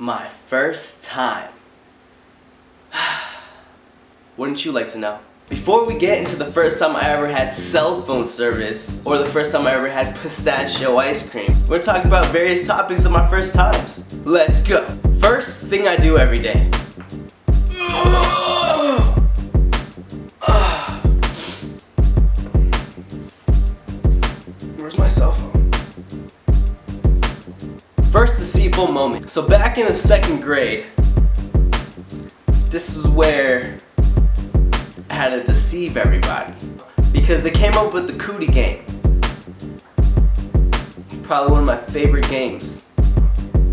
My first time. Wouldn't you like to know? Before we get into the first time I ever had cell phone service or the first time I ever had pistachio ice cream, we're gonna talk about various topics of my first times. Let's go. First thing I do every day. Where's my cell phone? First deceitful moment. So back in the 2nd grade, this is where I had to deceive everybody because they came up with the cootie game. Probably one of my favorite games.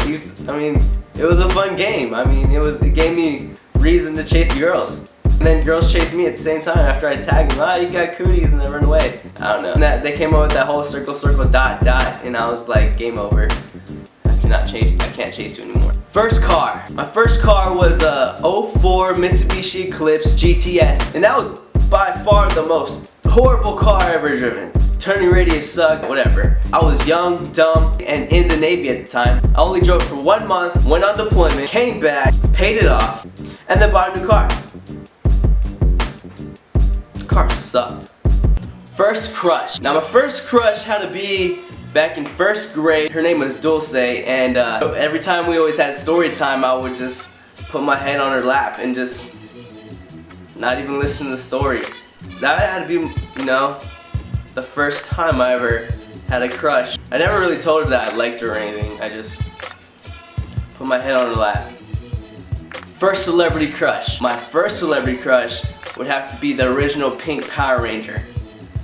It was a fun game. It gave me reason to chase girls. And then girls chased me at the same time after I tagged them. You got cooties, and they run away. I don't know. And they came up with that whole circle, dot, dot, and I was like, game over. I can't chase you anymore. First car. My first car was a 04 Mitsubishi Eclipse GTS, and that was by far the most horrible car I ever driven. Turning radius sucked, whatever. I was young, dumb, and in the Navy at the time. I only drove for 1 month, went on deployment, came back, paid it off, and then bought a new car. The car sucked. First crush. Now my first crush had to be back in 1st grade. Her name was Dulce, and every time we always had story time, I would just put my head on her lap and just not even listen to the story. That had to be, the first time I ever had a crush. I never really told her that I liked her or anything. I just put my head on her lap. First celebrity crush. My first celebrity crush would have to be the original pink Power Ranger.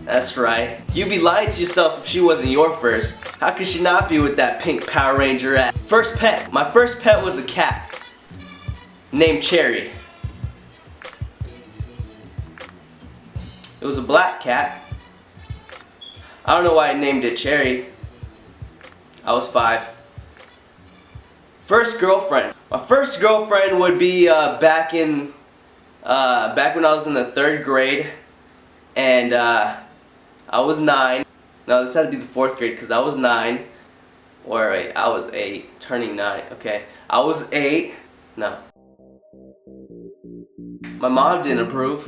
That's right. You'd be lying to yourself if she wasn't your first. How could she not be with that pink Power Ranger at? First pet. My first pet was a cat named Cherry. It was a black cat. I don't know why I named it Cherry. I was 5. First girlfriend. My first girlfriend would be back when I was in the 3rd grade, and I was 9. No, this had to be the 4th grade because I was 9. Or wait, I was 8, turning 9. Okay, I was 8. No. My mom didn't approve.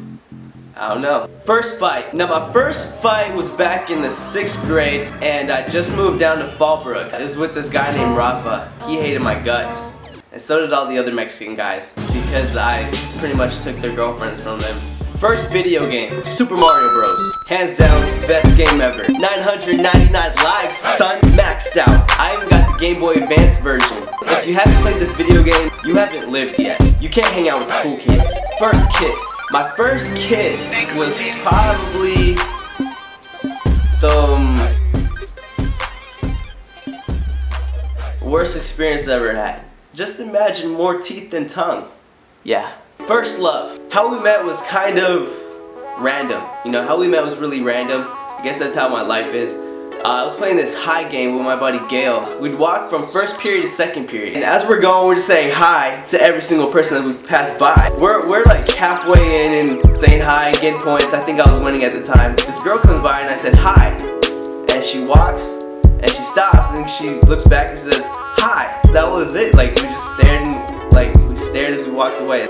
I don't know. First fight. Now my first fight was back in the 6th grade, and I just moved down to Fallbrook. It was with this guy named Rafa. He hated my guts. And so did all the other Mexican guys, because I pretty much took their girlfriends from them. First video game, Super Mario Bros. Hands down, best game ever. 999 lives, son, maxed out. I even got the Game Boy Advance version. If you haven't played this video game, you haven't lived yet. You can't hang out with the cool kids. First kiss. My first kiss was probably the worst experience I ever had. Just imagine more teeth than tongue. Yeah. First love. How we met was kind of random. How we met was really random. I guess that's how my life is. I was playing this hi game with my buddy Gale. We'd walk from 1st period to 2nd period. And as we're going, we're just saying hi to every single person that we've passed by. We're like halfway in and saying hi, getting points. I think I was winning at the time. This girl comes by and I said hi. And she walks and she stops and she looks back and says hi. That was it. Like, we just stared as we walked away.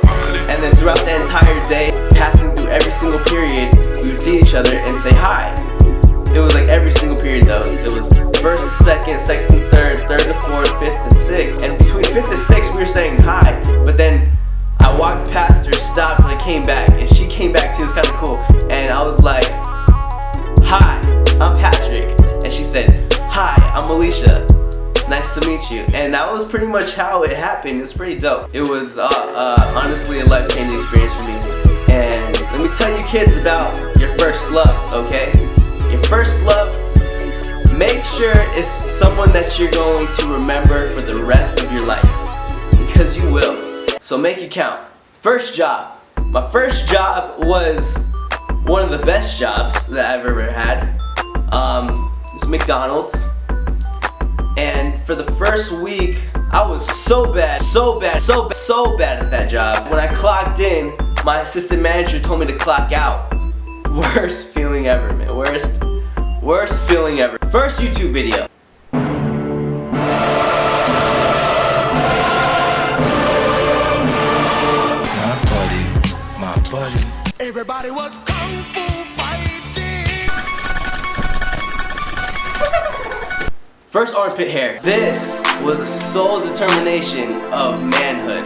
And then throughout the entire day, passing through every single period, we would see each other and say hi. It was like every single period though. It was 1st to 2nd, 2nd to 3rd, 3rd to 4th, 5th to 6th. And between 5th to 6th we were saying hi. But then I walked past her, stopped, and I came back. And she came back too. It was kind of cool. And I was like, hi, I'm Patrick. And she said, hi, I'm Elisha. Nice to meet you. And that was pretty much how it happened. It was pretty dope. It was honestly a life-changing experience for me. And let me tell you kids about your first loves, okay? Your first love, make sure it's someone that you're going to remember for the rest of your life. Because you will. So make it count. First job. My first job was one of the best jobs that I've ever had. It was McDonald's. And for the first week, I was so bad at that job. When I clocked in, my assistant manager told me to clock out. Worst feeling ever, man. Worst feeling ever. First YouTube video. was kung fu fighting. First armpit hair. This was a sole determination of manhood.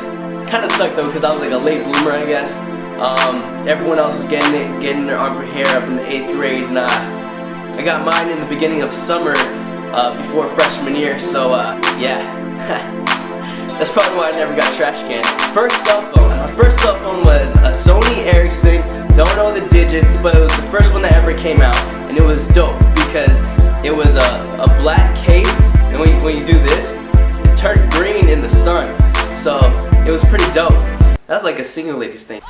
Kind of sucked though because I was like a late bloomer, I guess. Everyone else was getting their armpit hair up in the 8th grade, and I got mine in the beginning of summer before freshman year. So yeah, that's probably why I never got trash can. First cell phone. My first cell phone was a Sony Ericsson. Don't know the digits, but it was the first one that ever came out, and it was dope because it was a black case, and when you do this, it turned green in the sun. So it was pretty dope. That's like a single ladies thing.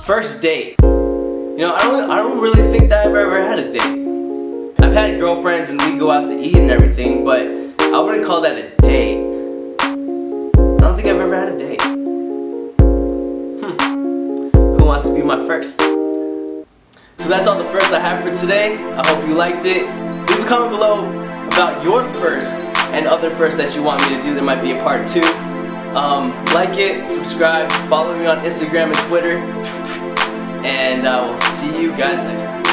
First date. You know, I don't really think that I've ever had a date. I've had girlfriends and we go out to eat and everything, but I wouldn't call that a date. I don't think I've ever had a date. Who wants to be my first? So that's all the first I have for today. I hope you liked it. Leave a comment below about your first and other firsts that you want me to do. There might be a part 2. Like it, subscribe, follow me on Instagram and Twitter, and I will see you guys next time.